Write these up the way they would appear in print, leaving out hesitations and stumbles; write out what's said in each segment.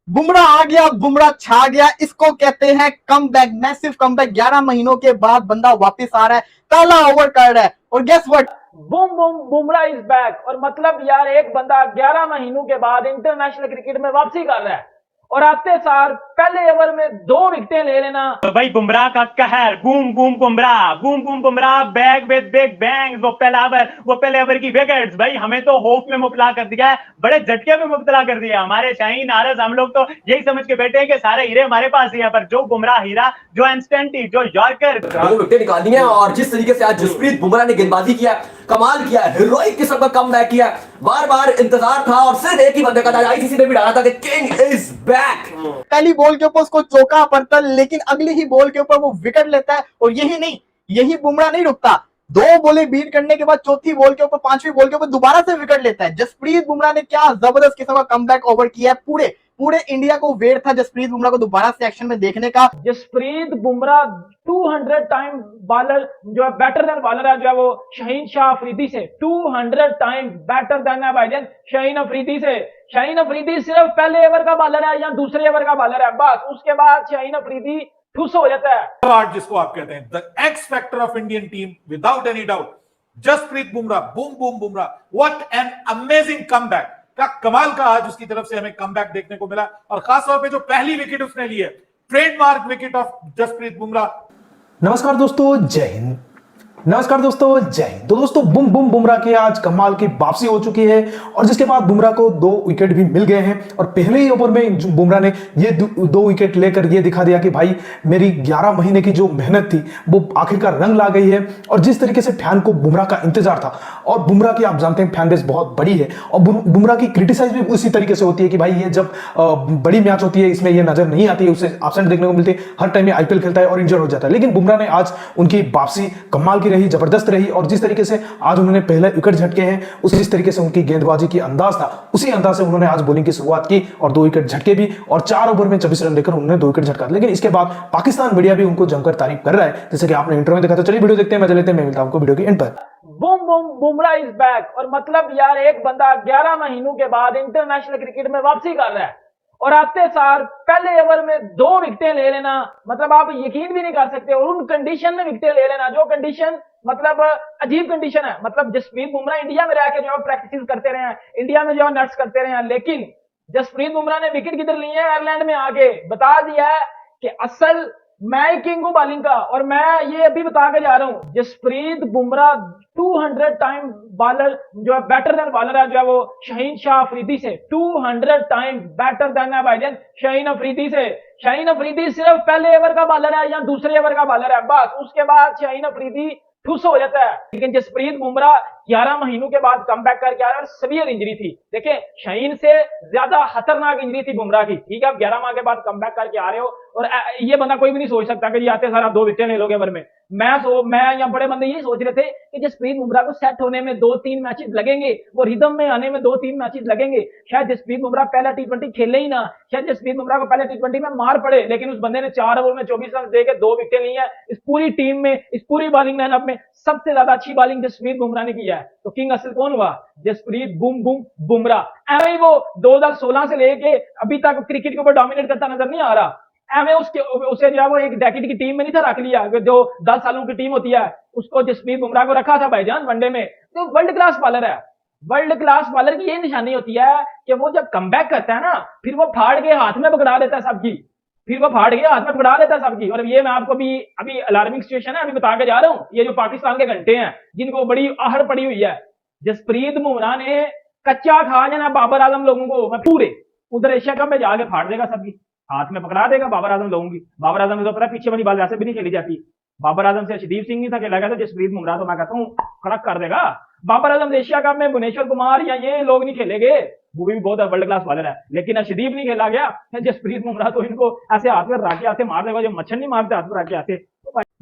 बुमराह आ गया, बुमराह छा गया, इसको कहते हैं कमबैक, मैसिव कमबैक। 11 महीनों के बाद बंदा वापस आ रहा है, पहला ओवर कर रहा है और guess what, boom boom Bumrah is back. और मतलब यार एक बंदा 11 महीनों के बाद इंटरनेशनल क्रिकेट में वापसी कर रहा है और आते सार पहले ओवर में 2 विकेटें ले लेना। तो भाई बुमराह का कहर, boom boom Bumrah, bag with big bang. वो पहले ओवर की विकेट्स भाई हमें तो होप में मुबतला कर दिया है, बड़े झटके में मुबतला कर दिया हमारे शाहीन आरस। हम लोग तो यही समझ के बैठे हैं कि सारे हीरे हमारे पास ही है, पर जो बुमराह हीरा, जो इंस्टेंटी, जो यॉर्कर, 2 विकेट निकाल दी हैं। और जिस तरीके से आज जसप्रीत बुमराह ने गेंदबाजी किया, कमाल किया, हीरोइक किस्म का कमबैक किया। बार बार इंतजार था और सिर्फ एक ही बंदे का था, आईसीसी ने भी डाला था कि किंग इज बैक। पहली बॉल के ऊपर उसको चौका पड़ता, लेकिन अगली ही बॉल के ऊपर वो विकेट लेता है। और यही नहीं, यही बुमराह नहीं रुकता, 2 बॉलें बीट करने के बाद चौथी बॉल के ऊपर, 5वीं बॉल के ऊपर दोबारा से विकेट लेता है। जसप्रीत बुमराह ने क्या जबरदस्त किस्म का कमबैक ओवर किया है। पूरे पूरे इंडिया को वेट था जसप्रीत बुमराह को दोबारा से एक्शन में देखने का। जसप्रीत बुमराह 200 टाइम बॉलर जो है, बेटर देन बॉलर है जो है वो शाहीन शाह अफरीदी से। 200 टाइम बेटर देन है भाईजान शाहीन अफरीदी से। शाहीन अफरीदी सिर्फ पहले ओवर का बॉलर है या दूसरे ओवर का बॉलर है, बस उसके बाद शाहीन अफरीदी ठुस हो जाता है। जिसको आप कहते हैं the X factor of Indian team, without any doubt Jasprit Bumrah, boom boom Bumrah. What an amazing comeback, क्या कमाल का आज उसकी तरफ से हमें कमबैक देखने को मिला। और खासतौर पे जो पहली विकेट उसने ली है, trademark wicket of Jasprit Bumrah. नमस्कार दोस्तों, जय हिंद। नमस्कार दोस्तों, जय हिंद। तो दोस्तों बूम बूम बुमराह की आज कमाल की वापसी हो चुकी है और जिसके बाद बुमराह को 2 विकेट भी मिल गए हैं। और पहले ही ओवर में बुमराह ने ये 2 विकेट लेकर ये दिखा दिया कि भाई मेरी 11 महीने की जो मेहनत थी वो आखिरकार रंग ला गई है। और जिस तरीके से फैन को बुमराह का इंतजार था, और बुमराह की आप जानते हैं फैन बेस बहुत बड़ी है, और बुमराह की क्रिटिसाइज भी उसी तरीके से होती है कि भाई ये जब बड़ी मैच होती है इसमें ये नजर नहीं आती है, उसे एब्सेंट देखने को मिलते हैं, हर टाइम आईपीएल खेलता है और इंजर हो जाता है। लेकिन बुमराह ने आज उनकी वापसी कमाल की रही, जबरदस्त रही। और जिस तरीके से आज उन्होंने पहले विकेट झटके हैं, उसी जिस तरीके से उनकी गेंदबाजी की अंदाज था, उसी अंदाज से उन्होंने आज बॉलिंग की शुरुआत की और 2 विकेट झटके भी, और 4 ओवर में 24 रन लेकर उन्होंने 2 विकेट झटका। लेकिन इसके बाद पाकिस्तान मीडिया भी उनको जमकर तारीफ कर रहा है, जैसे कि आपने इंटरव्यू में देखा। तो चलिए वीडियो देखते हैं, मजा लेते हैं। मैं मिलता हूं आपको वीडियो के एंड पर। Boom boom Bumrah is back. और मतलब यार एक बंदा 11 महीनों के बाद इंटरनेशनल क्रिकेट में वापसी कर रहा है और आते सार पहले ओवर में 2 विकेटें ले लेना, मतलब आप यकीन भी नहीं कर सकते। और उन कंडीशन में विकेटें ले लेना जो कंडीशन मतलब अजीब कंडीशन है। मतलब जसप्रीत बुमराह इंडिया में रह के जो प्रैक्टिस करते रहे हैं, इंडिया में जो नट्स करते रहे हैं, लेकिन जसप्रीत बुमराह ने विकेट किधर ली है, आयरलैंड में आके बता दिया है कि असल मैं किंग हूं बॉलिंग का। और मैं ये अभी बता के जा रहा हूं, जसप्रीत बुमराह 200 टाइम बॉलर जो है, बेटर देन बॉलर है जो है वो शाहीन शाह अफरीदी से। 200 टाइम बेटर देन है भाईजान शाहीन अफरीदी से। शाहीन अफरीदी सिर्फ पहले ओवर का बॉलर है या दूसरे ओवर का बॉलर है, बस उसके बाद शाहीन अफरीदी ठुस हो जाता है। लेकिन जसप्रीत बुमराह 11 महीनों के बाद कमबैक करके आ रहा है और सीवियर इंजरी थी। देखिए शाहीन से ज्यादा खतरनाक इंजरी थी बुमराह की। ठीक है, आप 11 माह के बाद कमबैक करके आ रहे हो और ये बंदा कोई भी नहीं सोच सकता कि ये आते सार आप 2 विकेट ले लोगे ओवर में। मैं या बड़े बंदे ये सोच रहे थे कि जसप्रीत बुमराह को सेट होने में 2-3 मैचेस लगेंगे, वो रिदम में आने में 2-3 मैचेस लगेंगे। शायद जसप्रीत बुमराह पहला T20 खेले ही ना, शायद जसप्रीत बुमराह को पहले T20 में मार पड़े। लेकिन उस बंदे ने 4 ओवर में 24 रन देकर 2 विकेट ली है। इस पूरी टीम में, इस पूरी बॉलिंग लाइनअप में सबसे ज्यादा अच्छी बॉलिंग जसप्रीत बुमराह ने किया है। तो किंग असल कौन हुआ? Jasprit boom boom Bumrah. ऐसे ही वो 2016 से लेके अभी तक क्रिकेट के ऊपर डोमिनेट करता नजर नहीं आ रहा। एवं उसे जो है वो एक डेकेड की टीम में नहीं था रख लिया, जो 10 सालों की टीम होती है उसको जसप्रीत बुमराह को रखा था भाईजान वनडे में। तो वर्ल्ड क्लास बॉलर है। वर्ल्ड क्लास बॉलर की ये निशानी होती है कि वो जब कमबैक करता है ना, फिर वो फाड़ के हाथ में पकड़ा देता है सबकी, फिर वो फाड़ के हाथ में पकड़ा देता है सबकी। और ये मैं आपको भी अभी अलार्मिंग सिचुएशन है, अभी बता के जा रहा हूं। ये जो पाकिस्तान के घंटे हैं जिनको बड़ी आहट पड़ी हुई है, जसप्रीत बुमराह ने कच्चा खा जाना बाबर आजम लोगों को। मैं पूरे उधर एशिया कप में जाके फाड़ देगा सबकी, हाथ में पकड़ा देगा बाबर आजम लोगों की। बाबर आजम तो पता है पीछे वाली बाल वैसे भी नहीं खेली जाती। बाबर आजम से अर्शदीप सिंह नहीं था खेला गया, तो जसप्रीत बुमराह तो मैं कहता हूँ कड़क कर देगा। बाबर आजम एशिया कप में भुवनेश्वर कुमार या ये लोग नहीं खेलेंगे, वो भी बहुत वर्ल्ड क्लास बॉलर है, लेकिन अर्शदीप नहीं खेला गया। जसप्रीत बुमराह तो इनको ऐसे हाथ में राके आते मार देगा, जो मच्छर नहीं मारते हाथ में राके आते।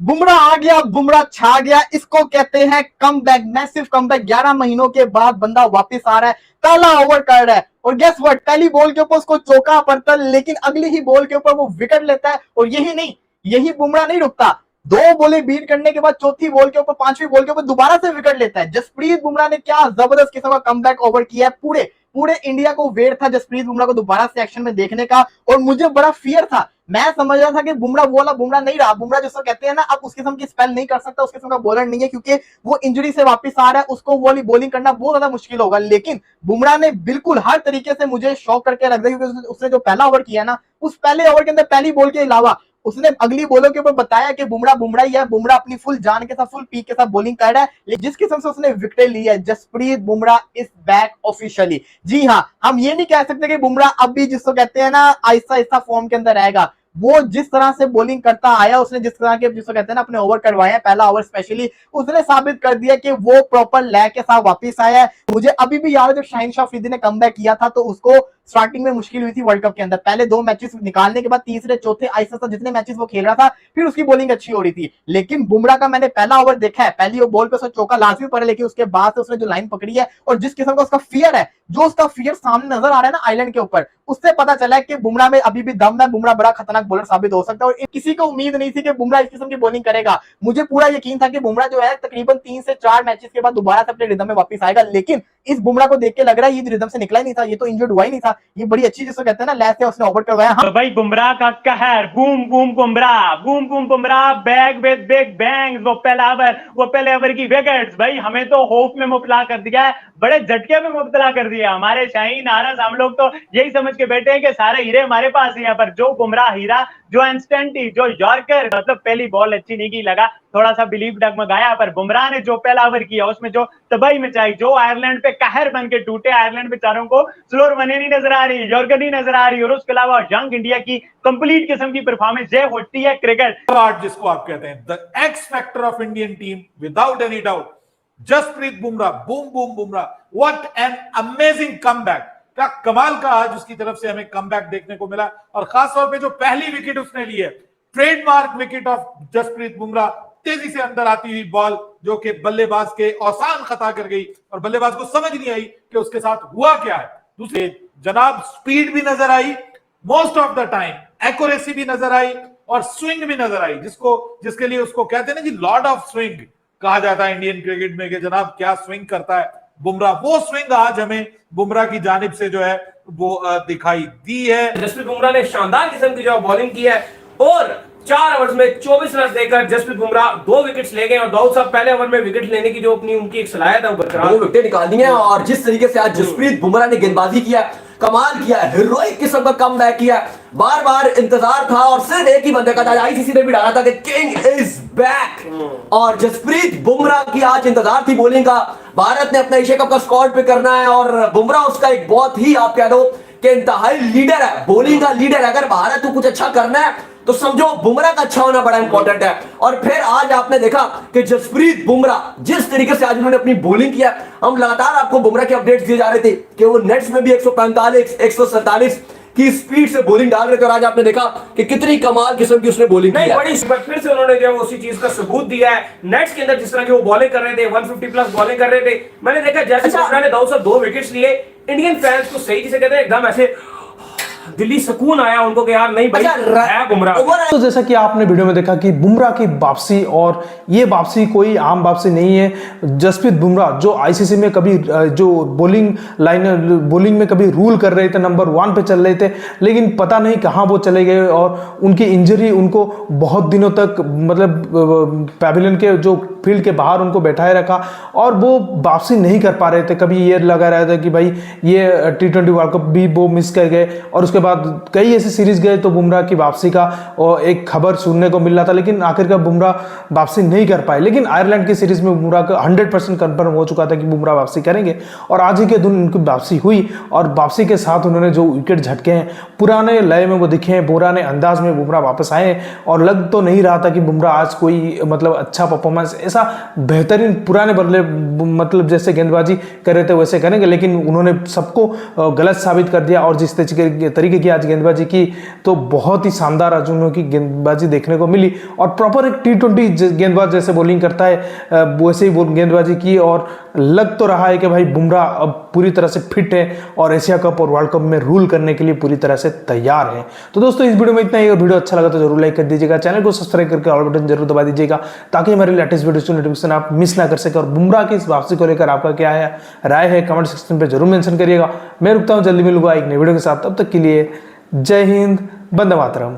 बुमराह आ गया, बुमराह छा गया, इसको कहते हैं कमबैक, मैसिव कमबैक। 11 महीनों के बाद बंदा वापस आ रहा है, पहला ओवर कर रहा है और गेस व्हाट, पहली बॉल के ऊपर उसको चौका पड़ता है, लेकिन अगली ही बॉल के ऊपर वो विकेट लेता है। और यही नहीं, यही बुमराह नहीं रुकता, 2 बॉलें बीट करने के बाद चौथी बॉल के ऊपर, 5वीं बॉल के ऊपर दोबारा से विकेट लेता है। जसप्रीत बुमराह ने क्या जबरदस्त किस्म का कमबैक ओवर किया है। पूरे पूरे इंडिया को वेट था जसप्रीत बुमराह को दोबारा से एक्शन में देखने का, और मुझे बड़ा फियर था। मैं समझ रहा था कि बुमराह वो वाला बुमराह नहीं रहा, बुमराह जिसको कहते हैं ना अब उस किस्म की स्पेल नहीं कर सकता, उस किस्म का बॉलर नहीं है, क्योंकि वो इंजरी से वापस आ रहा है, उसको वो वाली बॉलिंग करना बहुत ज्यादा मुश्किल होगा। लेकिन बुमराह ने बिल्कुल हर तरीके से मुझे शॉक करके रख दिया, क्योंकि उसने जो पहला ओवर किया ना, उस पहले ओवर के अंदर पहली बॉल के अलावा उसने अगली बॉलों के ऊपर बताया कि बुमराह ही है, बुमराह अपनी फुल जान के साथ फुल पीक के साथ बॉलिंग कर रहा है। लेकिन जिस किस्म से उसने विकेट ली है, Jasprit Bumrah is back officially. जी हाँ, हम ये नहीं कह सकते कि बुमराह अब भी जिसको कहते हैं ना आहिस्ता आहिस्ता फॉर्म के अंदर रहेगा। वो जिस तरह से बॉलिंग करता आया, उसने जिस तरह के जिसको कहते हैं ना अपने ओवर करवाए हैं, पहला ओवर स्पेशली, उसने साबित कर दिया कि वो प्रॉपर लय के साथ वापस आया है। मुझे अभी भी याद है जब शाहीन शाह अफरीदी ने कमबैक किया था तो उसको स्टार्टिंग में मुश्किल हुई थी वर्ल्ड कप के अंदर, पहले 2 मैचेस निकालने के बाद तीसरे चौथे आहिस्ता जितने मैचेस वो खेल रहा था फिर उसकी बॉलिंग अच्छी हो रही थी। लेकिन बुमराह का मैंने पहला ओवर देखा है, पहली वो बॉल पे उसने चौका लाजमी पड़ा, लेकिन उसके बाद से उसने जो लाइन पकड़ी है और जिस किस्म का उसका फियर है, जो उसका फियर सामने नजर आ रहा है ना आइलैंड के ऊपर, उससे पता चला है कि बुमराह में अभी भी दम है, बुमराह बड़ा खतरनाक बॉलर साबित हो सकता है। और किसी को उम्मीद नहीं थी कि बुमराह इस किस्म की बॉलिंग करेगा। मुझे पूरा यकीन था कि बुमराह जो है तकरीबन 3 से 4 मैचेस के बाद दोबारा से अपने रिदम में वापस आएगा, लेकिन इस बुमराह को देख के लग रहा है ये रिदम से निकला ही नहीं था, ये तो इंजर्ड हुआ ही नहीं था, ये बड़ी अच्छी जिसको कहते हैं ना लैस से उसने ओवर करवाया। तो भाई बुमराह का कहर, boom boom Bumrah, bag with big bangs, वो पहले ओवर की विकेट्स, भाई हमें तो होप में मुब्तला कर दिया है, बड़े झटके में मुब्तला कर दिया हमारे शाहीन आरस। हम लोग तो यही समझ के बैठे हैं कि सारे हीरे हमारे पास ही हैं, पर जो बुमराह हीरा, जो इंस्टेंट ही, जो यॉर्कर, मतलब पहली बॉल अच्छी नहीं की, लगा थोड़ा सा बिलीव डगमगाया, पर बुमराह ने जो पहला ओवर किया उसमें जो तबाही मचाई, जो आयरलैंड पे कहर बन के टूटे, आयरलैंड बेचारों को स्लोअर बने नहीं नजर आ रही, यॉर्कर नहीं नजर आ रही, और उसके अलावा यंग इंडिया की कंप्लीट किस्म की परफॉर्मेंस जय होती है क्रिकेट आर्ट जिसको आप कहते हैं, the X factor of Indian team without any doubt, Jasprit Bumrah, boom Bumrah, what an amazing comeback. क्या कमाल का आज उसकी तरफ से हमें कमबैक देखने को मिला, और खासतौर पे जो पहली विकेट उसने ली है, trademark wicket of Jasprit Bumrah, तेजी से अंदर आती हुई बॉल जो कि बल्लेबाज के औसान खता कर गई और बल्लेबाज को समझ नहीं आई कि उसके साथ हुआ क्या है। दूसरे जनाब स्पीड भी नजर आई, most of the time accuracy भी नजर आई और स्विंग भी नजर आई, जिसके लिए उसको कहते हैं ना जी लॉर्ड ऑफ स्विंग कहा जाता है इंडियन क्रिकेट में, कि जनाब क्या स्विंग करता है बुमराह। वो स्विंग आज हमें बुमराह की जानिब से जो है वो दिखाई दी है। जसप्रीत बुमराह ने शानदार किस्म की जो बॉलिंग की है और 4 ओवर्स में 24 रन देकर जसप्रीत बुमराह 2 विकेट्स ले गए, और दाऊद साहब पहले ओवर में विकेट लेने की जो अपनी उनकी एक सलाहियत है वो बरकरार 2 विकेट निकाल दी है। और जिस तरीके से आज जसप्रीत बुमराह ने गेंदबाजी किया, कमाल किया, हीरोइक किस्म का कमबैक किया, बार बार इंतजार था और सिर्फ एक ही बंदे का था, आईसीसी ने भी डाला था कि किंग इज बैक, और जसप्रीत बुमराह की आज इंतजार थी बॉलिंग का। भारत ने अपना एशिया कप का स्क्वाड पे करना है और बुमराह उसका एक बहुत ही आप कह दो कि इंतहाई लीडर है, बॉलिंग का लीडर। अगर भारत को कुछ अच्छा करना है तो समझो बुमराह का अच्छा होना बड़ा इंपॉर्टेंट है। और फिर आज आपने देखा कि जसप्रीत बुमराह जिस तरीके से आज उन्होंने अपनी बॉलिंग किया, हम लगातार आपको बुमराह के अपडेट्स दिए जा रहे थे कि वो नेट्स में भी 145 147 की स्पीड से बॉलिंग डाल रहे थे, और आज आपने देखा कि कितनी कमाल किस्म की उसने बॉलिंग की है। बड़ी फिर से उन्होंने जो उसी चीज का सबूत दिया है। नेट्स के अंदर जिस तरह की वो बॉलिंग कर रहे थे, 150 प्लस बॉलिंग कर रहे थे, मैंने देखा जैसे बुमराह ने दाऊद साहब 2 विकेट्स लिए, इंडियन फैंस को सही जिसे कहते हैं एकदम ऐसे दिल्ली सुकून आया उनको कि यार नहीं भाई है बुमराह। तो जैसा कि आपने वीडियो में देखा कि बुमराह की वापसी, और ये वापसी कोई आम वापसी नहीं है। जसप्रीत बुमराह जो आईसीसी में कभी जो बॉलिंग में कभी रूल कर रहे थे, नंबर 1 पे चल रहे थे, लेकिन पता नहीं कहां वो चले गए, और उनकी इंजरी उनको बहुत दिनों तक मतलब पैविलियन के जो फील्ड के बाहर उनको बैठाए रखा, और वो वापसी नहीं कर पा रहे थे। कभी ये लगा रहा था कि भाई ये T20 वर्ल्ड कप भी वो मिस कर गए, और उसके बाद कई ऐसे सीरीज गए तो बुमराह की वापसी का एक खबर सुनने को मिल रहा था, लेकिन आखिरकार बुमराह वापसी नहीं कर पाए। लेकिन आयरलैंड की सीरीज में बुमराह का 100% कंफर्म हो चुका था कि बुमराह वापसी करेंगे, और आज ही के दिन उनकी वापसी हुई, और वापसी के साथ उन्होंने जो विकेट झटके हैं पुराने लय में वो दिखे हैं, पुराने अंदाज में बुमराह वापस आए, और लग तो नहीं रहा था कि बुमराह आज कोई मतलब अच्छा परफॉर्मेंस ऐसा बेहतरीन पुराने बदले मतलब जैसे गेंदबाजी कर रहे थे वैसे करेंगे, लेकिन उन्होंने सबको गलत साबित कर दिया। और जिस तरीके की आज गेंदबाजी की तो बहुत ही शानदार आज उन्होंने की गेंदबाजी देखने को मिली, और प्रॉपर एक T20 गेंदबाज जैसे बॉलिंग करता है वैसे ही गेंदबाजी की, और लग तो रहा है कि भाई बुमराह अब पूरी तरह से फिट है और एशिया कप और वर्ल्ड कप में रूल करने के लिए पूरी तरह से तैयार है। तो दोस्तों इस वीडियो में इतना ही, और वीडियो अच्छा लगा तो जरूर लाइक कर दीजिएगा, चैनल को सब्सक्राइब करके ऑल बटन जरूर दबा दीजिएगा ताकि हमारे लेटेस्ट वीडियो उसकी नोटिफिकेशन आप मिस ना कर सके। और बुमराह की इस वापसी को लेकर आपका क्या है राय है कमेंट सेक्शन पे जरूर मेंशन करिएगा। मैं रुकता हूँ, जल्दी मिलूंगा एक नई वीडियो के साथ, तब तक के लिए जय हिंद, वंदे मातरम।